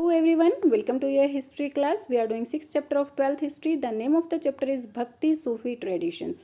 Hello everyone, welcome to your history class. We are doing 6th chapter of 12th history. The name of the chapter is Bhakti Sufi Traditions.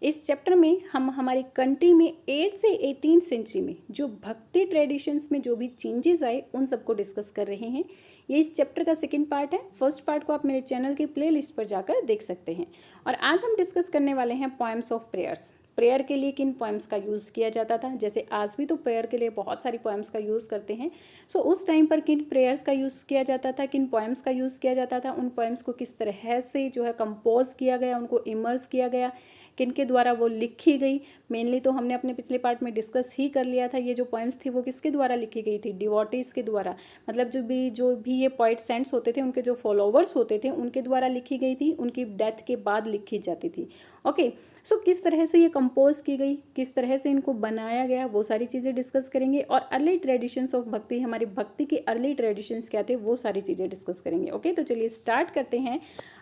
इस chapter में हम हमारी country में 8 से 18 century में जो भक्ति ट्रेडिशंस में जो भी चेंजेस आए उन सबको डिस्कस कर रहे हैं। ये इस चैप्टर का सेकंड पार्ट है। फर्स्ट पार्ट को आप मेरे चैनल की प्लेलिस्ट पर जाकर देख सकते हैं। और आज हम डिस्कस करने वाले हैं पोएम्स ऑफ प्रेयर्स। प्रेयर के लिए किन पोएम्स का यूज़ किया जाता था, जैसे आज भी तो प्रेयर के लिए बहुत सारी पोएम्स का यूज़ करते हैं। सो उस टाइम पर किन प्रेयर्स का यूज़ किया जाता था, किन पोएम्स का यूज़ किया जाता था, उन पोएम्स को किस तरह से जो है कंपोज किया गया, उनको इमर्स किया गया, किन के द्वारा वो लिखी गई। मेनली तो हमने अपने पिछले पार्ट में डिस्कस ही कर लिया था। ये जो पोएम्स थी वो किसके द्वारा लिखी गई थी, डिवोटीज के द्वारा। मतलब जो भी ये पोइट सेंट्स होते थे, उनके जो फॉलोवर्स होते थे उनके द्वारा लिखी गई थी, उनकी डेथ के बाद लिखी जाती थी। ओके, सो किस तरह से ये कंपोज की गई, किस तरह से इनको बनाया गया, वो सारी चीज़ें डिस्कस करेंगे। और अर्ली ट्रेडिशंस ऑफ भक्ति, हमारी भक्ति के अर्ली ट्रेडिशंस क्या थे, वो सारी चीज़ें डिस्कस करेंगे। ओके, तो चलिए स्टार्ट करते हैं।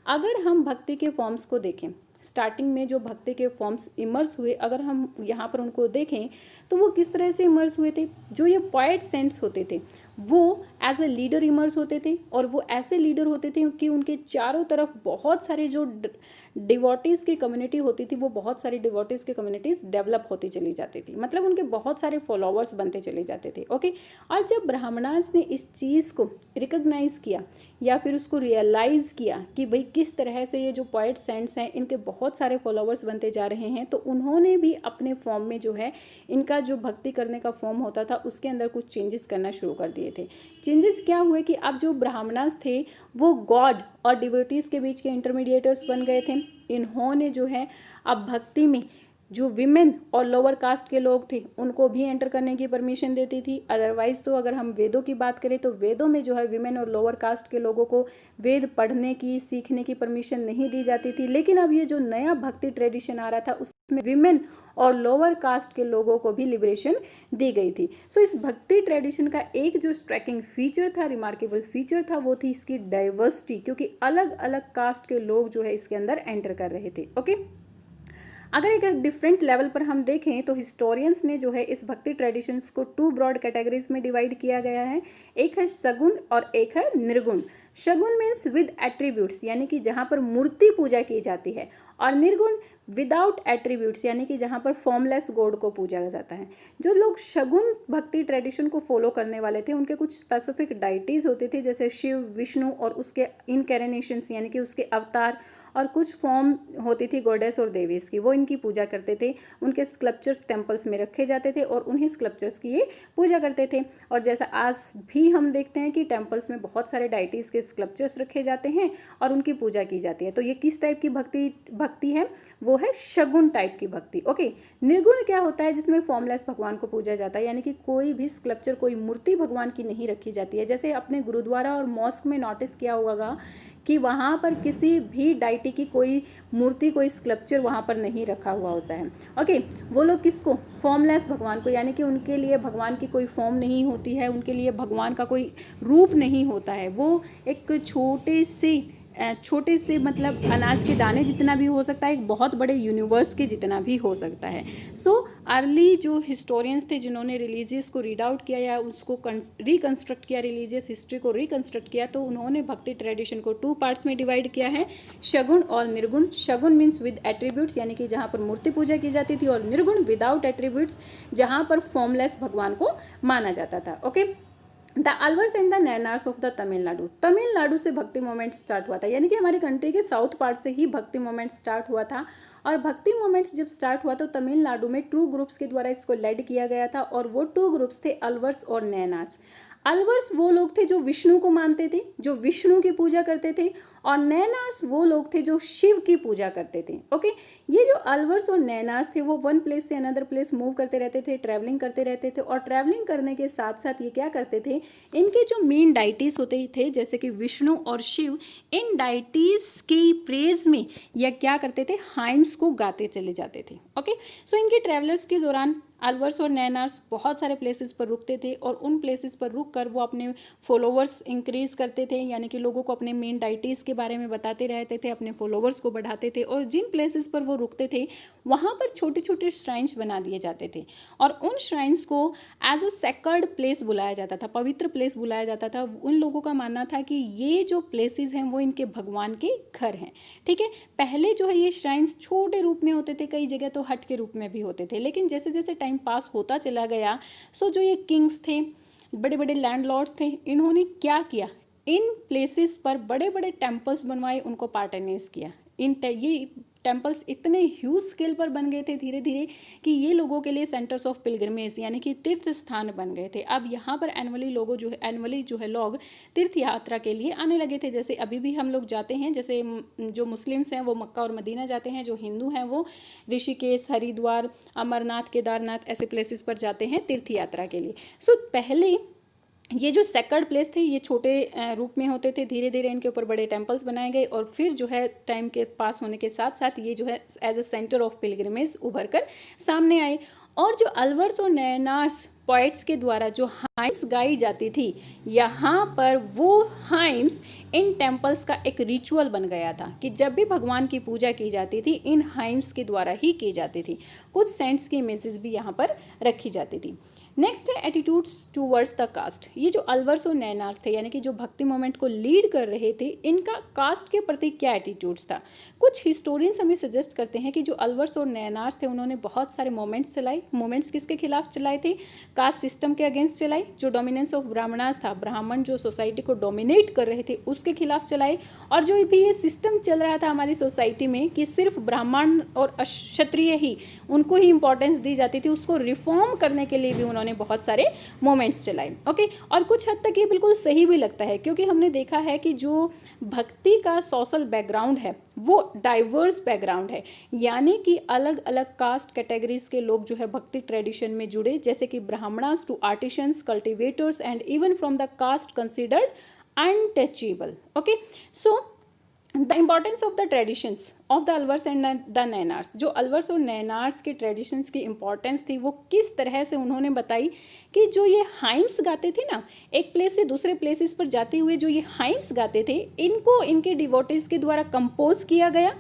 अगर हम भक्ति के फॉर्म्स को देखें, स्टार्टिंग में जो भक्ति के फॉर्म्स इमर्स हुए, अगर हम यहाँ पर उनको देखें तो वो किस तरह से इमर्स हुए थे। जो ये पोएट सेंट्स होते थे वो एज ए लीडर इमर्स होते थे, और वो ऐसे लीडर होते थे कि उनके चारों तरफ बहुत सारे जो डिवोटीज़ की कम्युनिटी होती थी, वो बहुत सारी डिवोटीज़ की कम्युनिटीज़ डेवलप होती चली जाती थी। मतलब उनके बहुत सारे फॉलोवर्स बनते चले जाते थे। ओके, और जब ब्राह्मणास ने इस चीज़ को रिकग्नाइज़ किया या फिर उसको रियलाइज़ किया कि भाई किस तरह से ये जो पोएट सेंट्स हैं इनके बहुत सारे फॉलोवर्स बनते जा रहे हैं, तो उन्होंने भी अपने फॉर्म में जो है इनका जो भक्ति करने का फॉर्म होता था उसके अंदर कुछ चेंजेस करना शुरू कर दिए थे। चेंजेस क्या हुए कि अब जो ब्राह्मणास थे वो गॉड और डिवोटीज़ के बीच के इंटरमीडिएटर्स बन गए थे। इन्होंने जो है अब भक्ति में जो विमेन और लोअर कास्ट के लोग थे उनको भी एंटर करने की परमिशन देती थी। अदरवाइज़ तो अगर हम वेदों की बात करें तो वेदों में जो है विमेन और लोअर कास्ट के लोगों को वेद पढ़ने की, सीखने की परमिशन नहीं दी जाती थी। लेकिन अब ये जो नया भक्ति ट्रेडिशन आ रहा था उसमें विमेन और लोअर कास्ट के लोगों को भी लिबरेशन दी गई थी। सो इस भक्ति ट्रेडिशन का एक जो स्ट्राइकिंग फीचर था, रिमार्केबल फीचर था, वो थी इसकी डाइवर्सिटी, क्योंकि अलग अलग कास्ट के लोग जो है इसके अंदर एंटर कर रहे थे। ओके, अगर एक डिफरेंट लेवल पर हम देखें तो हिस्टोरियंस ने जो है इस भक्ति ट्रेडिशंस को 2 ब्रॉड कैटेगरीज में डिवाइड किया गया है। एक है सगुण और एक है निर्गुण। शगुन मीन्स विद एट्रीब्यूट्स, यानी कि जहाँ पर मूर्ति पूजा की जाती है, और निर्गुण विदाउट एट्रीब्यूट्स, यानी कि जहाँ पर फॉर्मलेस गॉड को पूजा जाता है। जो लोग शगुन भक्ति ट्रेडिशन को फॉलो करने वाले थे उनके कुछ स्पेसिफिक डाइटीज होते थे, जैसे शिव, विष्णु और उसके इनकैरिनेशंस यानी कि उसके अवतार, और कुछ फॉर्म होती थी गॉडेस और देवीस की, वो इनकी पूजा करते थे। उनके स्कल्पचर्स टेम्पल्स में रखे जाते थे और उन्हीं स्कल्पचर्स की ये पूजा करते थे। और जैसा आज भी हम देखते हैं कि टेम्पल्स में बहुत सारे डाइटीज़ के स्कल्पचर्स रखे जाते हैं और उनकी पूजा की जाती है। तो ये किस टाइप की भक्ति है, वो है शगुन टाइप की भक्ति। ओके, निर्गुण क्या होता है, जिसमें फॉर्मलेस भगवान को पूजा जाता है, यानी कि कोई भी स्कल्पचर, कोई मूर्ति भगवान की नहीं रखी जाती है। जैसे अपने गुरुद्वारा और मॉस्क में नोटिस किया होगा कि वहाँ पर किसी भी डाइटी की कोई मूर्ति, कोई स्कल्पचर वहाँ पर नहीं रखा हुआ होता है। ओके, वो लोग किसको, फॉर्मलेस भगवान को, यानी कि उनके लिए भगवान की कोई फॉर्म नहीं होती है, उनके लिए भगवान का कोई रूप नहीं होता है। वो एक छोटे से मतलब अनाज के दाने जितना भी हो सकता है, एक बहुत बड़े यूनिवर्स के जितना भी हो सकता है। सो अर्ली जो हिस्टोरियंस थे जिन्होंने रिलीजियस को रीड आउट किया या उसको रिकन्स्ट्रक्ट किया, रिलीजियस हिस्ट्री को रिकन्स्ट्रक्ट किया, तो उन्होंने भक्ति ट्रेडिशन को 2 पार्ट्स में डिवाइड किया है, शगुन और निर्गुण। शगुन मीन्स विद एट्रीब्यूट्स, यानी कि जहाँ पर मूर्ति पूजा की जाती थी, और निर्गुण विदाउट एट्रीब्यूट्स, जहाँ पर फॉर्मलेस भगवान को माना जाता था। Okay, the Alvars and the Nayanars of the Tamil Nadu. Tamil Nadu से भक्ति मूवमेंट स्टार्ट हुआ था, यानी कि हमारी कंट्री के साउथ पार्ट से ही भक्ति मूवमेंट स्टार्ट हुआ था। और भक्ति मूवमेंट्स जब स्टार्ट हुआ तो तमिलनाडु में 2 ग्रुप्स के द्वारा इसको लेड किया गया था, और वो 2 ग्रुप्स थे अलवर्स और नैनार्स। अलवर्स वो लोग थे जो विष्णु को मानते थे, जो विष्णु की पूजा करते थे, और नैनार्स वो लोग थे जो शिव की पूजा करते थे। ओके, ये जो अलवर्स और नैनार्स थे वो वन प्लेस से अनदर प्लेस मूव करते रहते थे, ट्रैवलिंग करते रहते थे, और ट्रैवलिंग करने के साथ साथ ये क्या करते थे, इनके जो मेन डाइटीज होते थे जैसे कि विष्णु और शिव, इन डाइटीज की प्रेज में यह क्या करते थे, हाइम्स को गाते चले जाते थे। ओके, सो इनके ट्रैवलर्स के दौरान अलवर्स और नैनार्स बहुत सारे प्लेसेस पर रुकते थे और उन प्लेसेस पर रुक कर वो अपने फॉलोवर्स इंक्रीज करते थे, यानी कि लोगों को अपने मेन डाइटीज़ के बारे में बताते रहते थे, अपने फॉलोवर्स को बढ़ाते थे। और जिन प्लेसेस पर वो रुकते थे वहाँ पर छोटे छोटे श्राइन्स बना दिए जाते थे और उन श्राइन्स को एज अ सेक्रेड प्लेस बुलाया जाता था, पवित्र प्लेस बुलाया जाता था। उन लोगों का मानना था कि ये जो प्लेसेस हैं वो इनके भगवान के घर हैं। ठीक है, पहले जो है ये श्राइन्स छोटे रूप में होते थे, कई जगह तो हट के रूप में भी होते थे, लेकिन जैसे जैसे टाइम पास होता चला गया सो जो ये किंग्स थे, बड़े बड़े लैंडलॉर्ड्स थे, इन्होंने क्या किया, इन प्लेसेस पर बड़े बड़े टेम्पल्स बनवाए, उनको पार्टनाइज किया। ये टेम्पल्स इतने ह्यूज स्केल पर बन गए थे धीरे धीरे कि ये लोगों के लिए सेंटर्स ऑफ पिलग्रिमेज यानी कि तीर्थ स्थान बन गए थे। अब यहाँ पर एनुअली जो है लोग तीर्थ यात्रा के लिए आने लगे थे। जैसे अभी भी हम लोग जाते हैं, जैसे जो मुस्लिम्स हैं वो मक्का और मदीना जाते हैं, जो हिंदू हैं वो ऋषिकेश, हरिद्वार, अमरनाथ, केदारनाथ ऐसे प्लेसेस पर जाते हैं तीर्थ यात्रा के लिए। सो पहले ये जो सेक्रेड प्लेस थे ये छोटे रूप में होते थे, धीरे धीरे इनके ऊपर बड़े टेम्पल्स बनाए गए और फिर जो है टाइम के पास होने के साथ साथ ये जो है as a centre of pilgrimage उभर कर सामने आए। और जो अलवर्स और नैनार्स पोइट्स के द्वारा जो हाइम्स गाई जाती थी, यहाँ पर वो हाइम्स इन टेम्पल्स का एक रिचुअल बन गया था कि जब भी भगवान की पूजा की जाती थी इन हाइम्स के द्वारा ही की जाती थी। कुछ सेंट्स की इमेजेस भी यहाँ पर रखी जाती थी। नेक्स्ट है एटीट्यूड्स टूवर्ड्स द कास्ट। ये जो अलवर्स और नैनार्स थे यानी कि जो भक्ति मूवमेंट को लीड कर रहे थे, इनका कास्ट के प्रति क्या एटीट्यूड्स था। कुछ हिस्टोरियंस हमें सजेस्ट करते हैं कि जो अलवर्स और नैनार्स थे उन्होंने बहुत सारे मूवमेंट्स चलाए। मूवमेंट्स किसके खिलाफ चलाए थे, कास्ट सिस्टम के अगेंस्ट चलाए, जो डोमिनेंस ऑफ ब्राह्मणास था, ब्राह्मण जो सोसाइटी को डोमिनेट कर रहे थे उसके खिलाफ चलाए। और जो भी ये सिस्टम चल रहा था हमारी सोसाइटी में कि सिर्फ ब्राह्मण और क्षत्रिय ही उनको ही इंपॉर्टेंस दी जाती थी, उसको रिफॉर्म करने के लिए भी उन्होंने बहुत सारे मोमेंट्स चलाए। ओके, और कुछ हद तक ये बिल्कुल सही भी लगता है क्योंकि हमने देखा है कि जो भक्ति का सोशल बैकग्राउंड है वो डाइवर्स बैकग्राउंड है, यानी कि अलग अलग कास्ट कैटेगरीज के लोग जो है भक्ति ट्रेडिशन में जुड़े, जैसे कि Brahmanas to artisans, cultivators and even from the caste considered untouchable. Okay, so the importance of the traditions of the Alvars and the Nayanars. जो अलवर्स और नैनार्स के ट्रेडिशंस की इम्पॉर्टेंस थी वो किस तरह से उन्होंने बताई कि जो ये हाइम्स गाते थे ना, एक प्लेस से दूसरे प्लेसेस पर जाते हुए जो ये हाइम्स गाते थे, इनको इनके डिवोटीज के द्वारा कंपोज किया गया।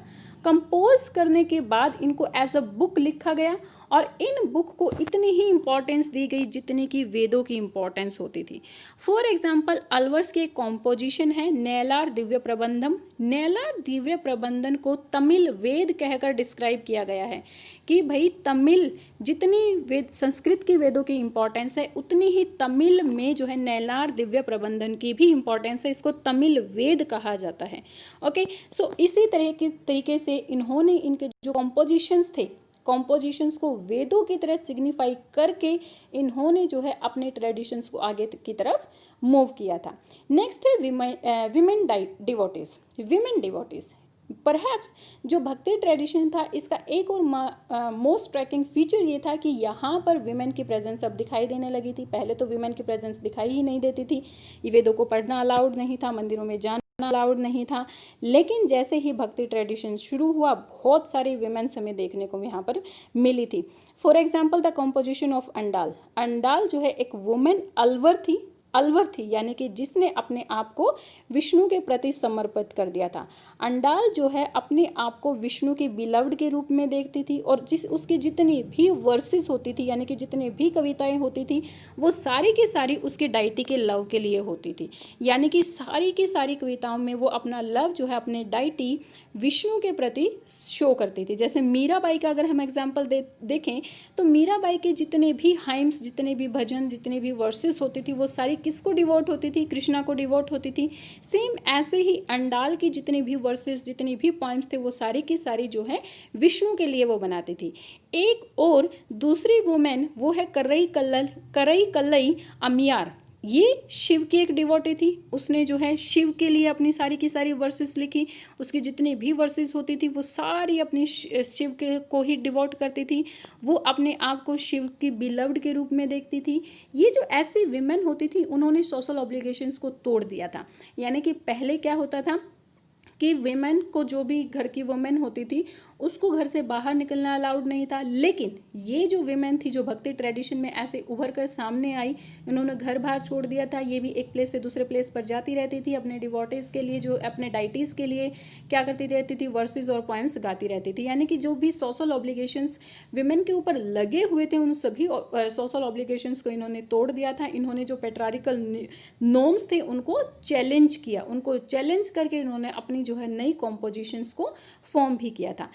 कंपोज करने के बाद इनको एज अ बुक लिखा गया और इन बुक को इतनी ही इम्पोर्टेंस दी गई जितनी कि वेदों की इम्पोर्टेंस होती थी। फॉर एग्जाम्पल अलवर्स के एक कॉम्पोजिशन है नेलार दिव्य प्रबंधम। नेलार दिव्य प्रबंधन को तमिल वेद कहकर डिस्क्राइब किया गया है कि भाई तमिल जितनी वेद संस्कृत की वेदों की इम्पोर्टेंस है उतनी ही तमिल में जो है नेलार दिव्य प्रबंधन की भी इम्पोर्टेंस है, इसको तमिल वेद कहा जाता है। ओके, सो इसी तरह के तरीके से इन्होंने इनके जो कॉम्पोजिशंस थे, कॉम्पोजिशंस को वेदों की तरह सिग्निफाई करके इन्होंने जो है अपने ट्रेडिशंस को आगे की तरफ मूव किया था। नेक्स्ट है women devotees. Women devotees perhaps जो भक्ति ट्रेडिशन था इसका एक और मोस्ट स्ट्राइकिंग फीचर ये था कि यहाँ पर विमेन की प्रेजेंस अब दिखाई देने लगी थी। पहले तो विमेन की प्रेजेंस दिखाई ही नहीं देती थी, ये वेदों को पढ़ना अलाउड नहीं था, मंदिरों में जाना अलाउड नहीं था। लेकिन जैसे ही भक्ति ट्रेडिशन शुरू हुआ बहुत सारी विमेन्स हमें देखने को यहाँ पर मिली थी। For example the composition of Andal. Andal जो है एक वुमेन अलवर थी यानी कि जिसने अपने आप को विष्णु के प्रति समर्पित कर दिया था। अंडाल जो है अपने आप को विष्णु की बिलव्ड के रूप में देखती थी और उसकी जितनी भी वर्सेस होती थी यानी कि जितनी भी कविताएं होती थी वो सारी की सारी उसके डाइटी के लव के लिए होती थी, यानी कि सारी की सारी कविताओं में वो अपना लव जो है अपने डाइटी विष्णु के प्रति शो करती थी। जैसे मीराबाई का अगर हम एग्जाम्पल देखें तो मीराबाई के जितने भी हाइम्स, जितने भी भजन, जितने भी वर्सेस होती थी वो सारी किसको डिवोट होती थी, कृष्णा को डिवोट होती थी। सेम ऐसे ही अंडाल की जितनी भी वर्सेस, जितनी भी पॉइंट्स थे वो सारी की सारी जो है विष्णु के लिए वो बनाती थी। एक और दूसरी वुमेन वो है करई कल्लई अमियार। ये शिव की एक डिवोटी थी, उसने जो है शिव के लिए अपनी सारी की सारी वर्सेस लिखी। उसकी जितनी भी वर्सेस होती थी वो सारी अपनी शिव के को ही डिवोट करती थी। वो अपने आप को शिव की बिलव्ड के रूप में देखती थी। ये जो ऐसी विमेन होती थी उन्होंने सोशल ऑब्लिगेशंस को तोड़ दिया था। यानी कि पहले क्या होता था कि वेमेन को, जो भी घर की वुमेन होती थी, उसको घर से बाहर निकलना अलाउड नहीं था। लेकिन ये जो वेमेन थी जो भक्ति ट्रेडिशन में ऐसे उभर कर सामने आई, इन्होंने घर बाहर छोड़ दिया था, ये भी एक प्लेस से दूसरे प्लेस पर जाती रहती थी अपने डिवोटीज के लिए, जो अपने डाइटीज के लिए क्या करती रहती थी, वर्सेस और पोएम्स गाती रहती थी। यानी कि जो भी सोशल ऑब्लिगेशंस वेमेन के ऊपर लगे हुए थे, उन सभी सोशल ऑब्लिगेशंस को इन्होंने तोड़ दिया था। इन्होंने जो पेट्रारिकल नॉर्म्स थे उनको चैलेंज किया, उनको चैलेंज करके इन्होंने अपनी जो है नई कॉम्पोजिशंस को फॉर्म भी किया था।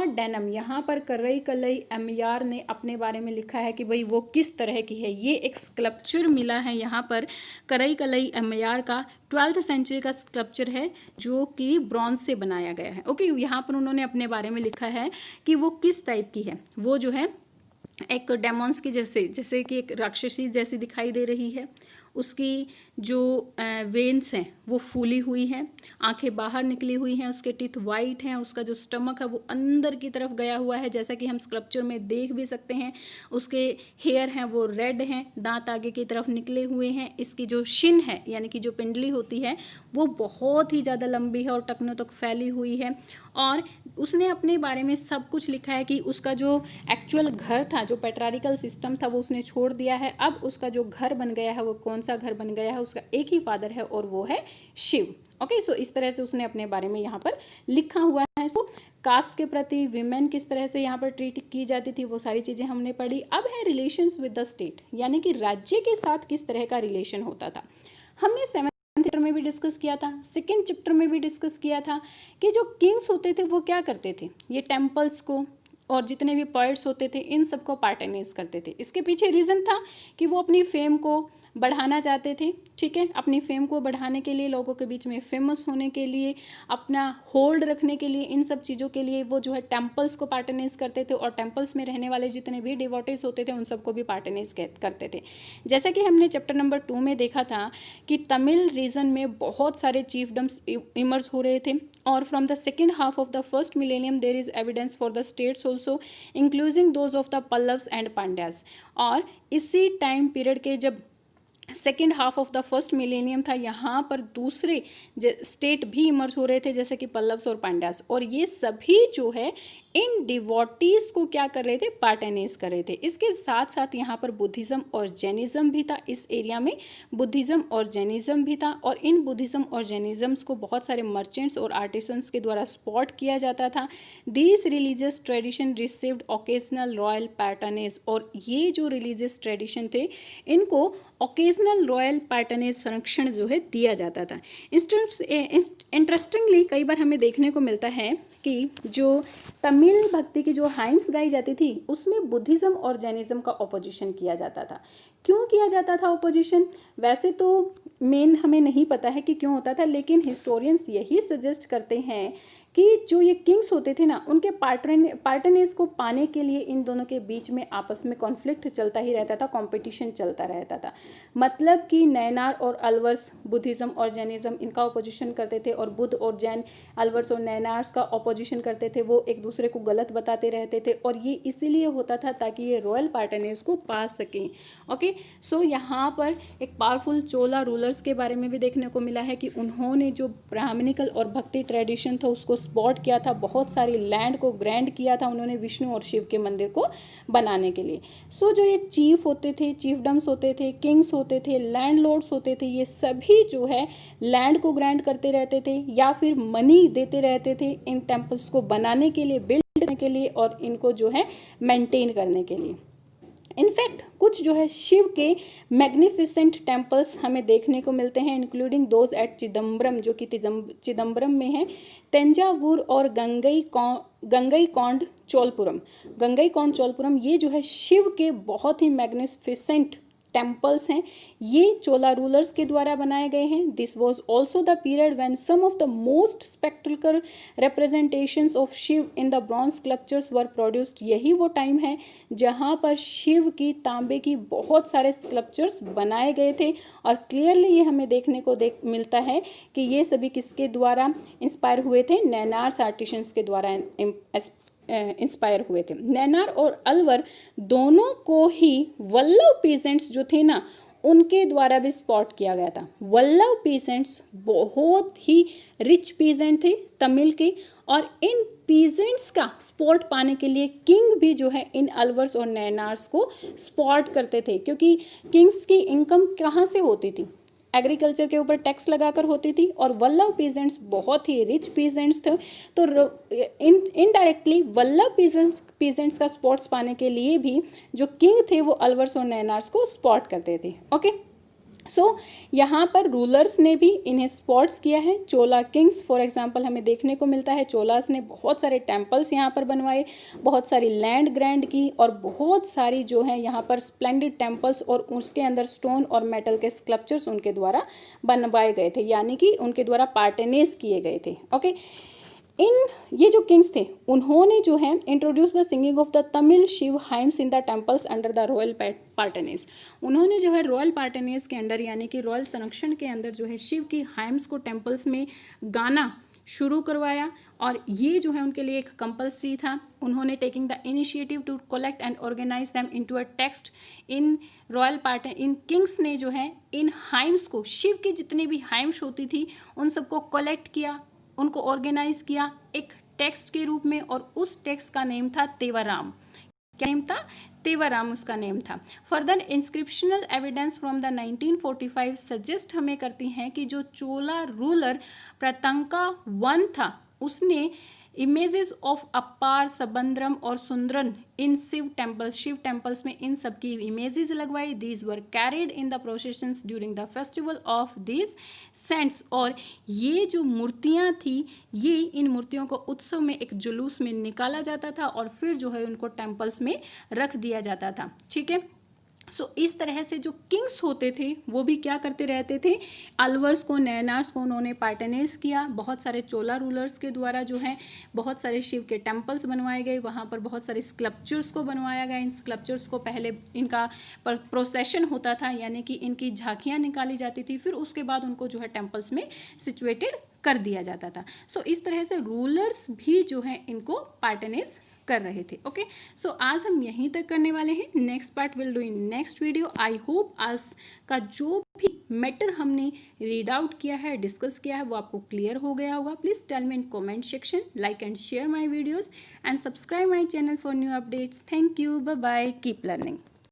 डेनम, यहाँ पर करई कलई एमयार ने अपने बारे में लिखा है कि भाई वो किस तरह की है। ये एक स्कल्पचर मिला है यहाँ पर करई कलई एमयार का, 12th सेंचुरी का स्कल्पचर है जो कि ब्रॉन्ज से बनाया गया है। ओके, यहाँ पर उन्होंने अपने बारे में लिखा है कि वो किस टाइप की है। वो जो है एक डेमोन्स की जैसे कि एक राक्षसी जैसी दिखाई दे रही है। उसकी जो वेन्स हैं वो फूली हुई हैं, आंखें बाहर निकली हुई हैं, उसके टीथ वाइट हैं, उसका जो स्टमक है वो अंदर की तरफ गया हुआ है, जैसा कि हम स्कल्पचर में देख भी सकते हैं। उसके हेयर हैं वो रेड हैं, दांत आगे की तरफ निकले हुए हैं। इसकी जो शिन है यानी कि जो पिंडली होती है वो बहुत ही ज़्यादा लंबी है और टखनों तक फैली हुई है। और उसने अपने बारे में सब कुछ लिखा है कि उसका जो एक्चुअल घर था, जो पेट्रारिकल सिस्टम था, वो उसने छोड़ दिया है। अब उसका जो घर बन गया है वो कौन सा घर बन गया है, उसका एक ही फादर है और वो है शिव। ओके, सो इस तरह से उसने अपने बारे में यहाँ पर लिखा हुआ है। सो कास्ट के प्रति विमेन किस तरह से यहाँ पर ट्रीट की जाती थी वो सारी चीज़ें हमने पढ़ी। अब है रिलेशंस विद द स्टेट, यानी कि राज्य के साथ किस तरह का रिलेशन होता था। हमने 7th चैप्टर में भी डिस्कस किया था, 2nd चैप्टर में भी डिस्कस किया था कि जो किंग्स होते थे वो क्या करते थे, ये टेम्पल्स को और जितने भी पॉइंट्स होते थे इन सबको पार्टनाइज करते थे। इसके पीछे रीज़न था कि वो अपनी फेम को बढ़ाना चाहते थे। ठीक है, अपनी फेम को बढ़ाने के लिए, लोगों के बीच में फेमस होने के लिए, अपना होल्ड रखने के लिए, इन सब चीज़ों के लिए वो जो है टेम्पल्स को पार्टनाइज करते थे और टेम्पल्स में रहने वाले जितने भी डिवोटीज होते थे उन सबको भी पार्टनाइज करते थे। जैसा कि हमने चैप्टर नंबर 2 में देखा था कि तमिल रीजन में बहुत सारे चीफडम्स इमर्ज हो रहे थे और from the second half of the first millennium there is evidence for the states also including those of the Pallavas and Pandyas. और इसी टाइम पीरियड के जब second half of the first millennium था, यहाँ पर दूसरे स्टेट भी इमर्ज हो रहे थे जैसे कि पल्लव्स और पांड्यास, और ये सभी जो है इन डिवोटीज को क्या कर रहे थे, पार्टनाइज कर रहे थे। इसके साथ साथ यहाँ पर बुद्धिज़्म और जैनिज़्म भी था। इस एरिया में बुद्धिज़्म और जैनिज़्म भी था और इन बुद्धिज़्म और जैनिज़म्स को बहुत सारे मर्चेंट्स और आर्टिसंस के द्वारा स्पॉट किया जाता था। These religious tradition received occasional royal patronage, और ये जो रिलीजियस ट्रेडिशन थे इनको ओकेजनल रॉयल पैटर्नेज संरक्षण जो है दिया जाता था। इंटरेस्टिंगली कई बार हमें देखने को मिलता है कि जो तमिल भक्ति की जो हाइम्स गाई जाती थी उसमें बुद्धिज़्म और जैनिज़्म का ऑपोजिशन किया जाता था। क्यों किया जाता था ऑपोजिशन, वैसे तो मेन हमें नहीं पता है कि क्यों होता था, लेकिन हिस्टोरियंस यही सजेस्ट करते हैं कि जो ये किंग्स होते थे ना, उनके पार्टनेज को पाने के लिए इन दोनों के बीच में आपस में कॉन्फ्लिक्ट चलता ही रहता था, कंपटीशन चलता रहता था। मतलब कि नैनार और अलवर्स बुद्धिज़्म और जैनिज़्म इनका ऑपोजिशन करते थे और बुद्ध और जैन अलवर्स और नैनार्स का ऑपोजिशन करते थे। वो एक दूसरे को गलत बताते रहते थे और ये इसीलिए होता था ताकि ये रॉयल पार्टनेज को पा सकें। ओके, सो यहाँ पर एक पावरफुल चोला रूलर्स के बारे में भी देखने को मिला है कि उन्होंने जो ब्राह्मणिकल और भक्ति ट्रेडिशन था उसको स्पॉट किया था, बहुत सारी लैंड को ग्रैंड किया था उन्होंने विष्णु और शिव के मंदिर को बनाने के लिए। सो जो ये चीफ होते थे, चीफडम्स होते थे, किंग्स होते थे, लैंडलॉर्ड्स होते थे, ये सभी जो है लैंड को ग्रैंड करते रहते थे या फिर मनी देते रहते थे इन टेम्पल्स को बनाने के लिए, बिल्ड करने के लिए और इनको जो है मेंटेन करने के लिए। इनफैक्ट कुछ जो है शिव के मैग्निफिसेंट टेम्पल्स हमें देखने को मिलते हैं, इंक्लूडिंग दोज एट चिदम्बरम जो कि चिदम्बरम में है, तंजावुर और गंगईकोंड चोलपुरम, ये जो है शिव के बहुत ही मैग्निफिसेंट टेम्पल्स हैं। ये चोला रूलर्स के द्वारा बनाए गए हैं। This was also the period when some of the most spectacular representations of Shiva in the bronze sculptures were produced. यही वो टाइम है जहाँ पर शिव की तांबे की बहुत सारे स्कल्पचर्स बनाए गए थे और क्लियरली ये हमें देखने को मिलता है कि ये सभी किसके द्वारा इंस्पायर हुए थे, नैनार्स आर्टिशंस के द्वारा इंस्पायर हुए थे। नैनार और अलवर दोनों को ही वल्लभ पीजेंट्स जो थे ना उनके द्वारा भी स्पॉट किया गया था। वल्लभ पीजेंट्स बहुत ही रिच पीजेंट थे तमिल के, और इन पीजेंट्स का स्पॉट पाने के लिए किंग भी जो है इन अलवर्स और नैनार्स को स्पॉट करते थे, क्योंकि किंग्स की इनकम कहाँ से होती थी, एग्रीकल्चर के ऊपर टैक्स लगाकर होती थी, और वल्लभ पीजेंट्स बहुत ही रिच पीजेंट्स थे, तो इनडायरेक्टली वल्लभ पीजेंट्स का स्पॉट्स पाने के लिए भी जो किंग थे वो अलवर्स और नैनार्स को स्पॉट करते थे। ओके, सो यहाँ पर रूलर्स ने भी इन्हें स्पॉट्स किया है। चोला किंग्स फॉर एग्जांपल हमें देखने को मिलता है, चोलास ने बहुत सारे टेम्पल्स यहाँ पर बनवाए, बहुत सारी लैंड ग्रैंड की, और बहुत सारी जो है यहाँ पर स्प्लेंडेड टेम्पल्स और उसके अंदर स्टोन और मेटल के स्कल्पचर्स उनके द्वारा बनवाए गए थे, यानी कि उनके द्वारा पार्टेनेज किए गए थे। ओके, ये जो किंग्स थे उन्होंने जो है introduce the singing of the Tamil Shiva hymns in the temples under the royal patronage. उन्होंने जो है रॉयल पार्टेनेज के अंडर यानी कि रॉयल संरक्षण के अंदर जो है शिव की हाइम्स को टेम्पल्स में गाना शुरू करवाया, और ये जो है उनके लिए एक कंपल्सरी था। उन्होंने taking the initiative to collect and organise them into a text in in kings ने जो है इन हाइम्स को, शिव की जितनी भी हाइम्स होती थी उन सबको कलेक्ट किया, उनको ऑर्गेनाइज किया एक टेक्स्ट के रूप में, और उस टेक्स्ट का नेम था तेवराम। क्या नेम था? तेवराम उसका नेम था। Further inscriptional evidence from the 1945 suggest हमें करती हैं कि जो चोला रूलर प्रतंका वन था उसने इमेजेस ऑफ अपार, सबंद्रम और सुंदरन इन शिव टेम्पल्स में इन सब की इमेजेस लगवाई। These were carried in the processions during the festival of these saints, और ये जो मूर्तियाँ थी ये इन मूर्तियों को उत्सव में एक जुलूस में निकाला जाता था और फिर जो है उनको टेम्पल्स में रख दिया जाता था। ठीक है, सो इस तरह से जो किंग्स होते थे वो भी क्या करते रहते थे, अलवर्स को, नैनार्स को उन्होंने पार्टेनेज किया। बहुत सारे चोला रूलर्स के द्वारा जो है बहुत सारे शिव के टेम्पल्स बनवाए गए, वहाँ पर बहुत सारे स्कल्पचर्स को बनवाया गया। इन स्कल्पचर्स को पहले इनका प्रोसेशन होता था, यानी कि इनकी झांकियाँ निकाली जाती थी, फिर उसके बाद उनको जो है टेम्पल्स में सिचुएटेड कर दिया जाता था। सो इस तरह से रूलर्स भी जो है इनको पार्टेनेज कर रहे थे। ओके, सो आज हम यहीं तक करने वाले हैं। Next part will do in next video. I hope आज का जो भी मैटर हमने रीड आउट किया है, डिस्कस किया है, वो आपको क्लियर हो गया होगा। Please tell me in comment section, like and share my videos and subscribe my channel for new updates. Thank you, bye bye, keep learning.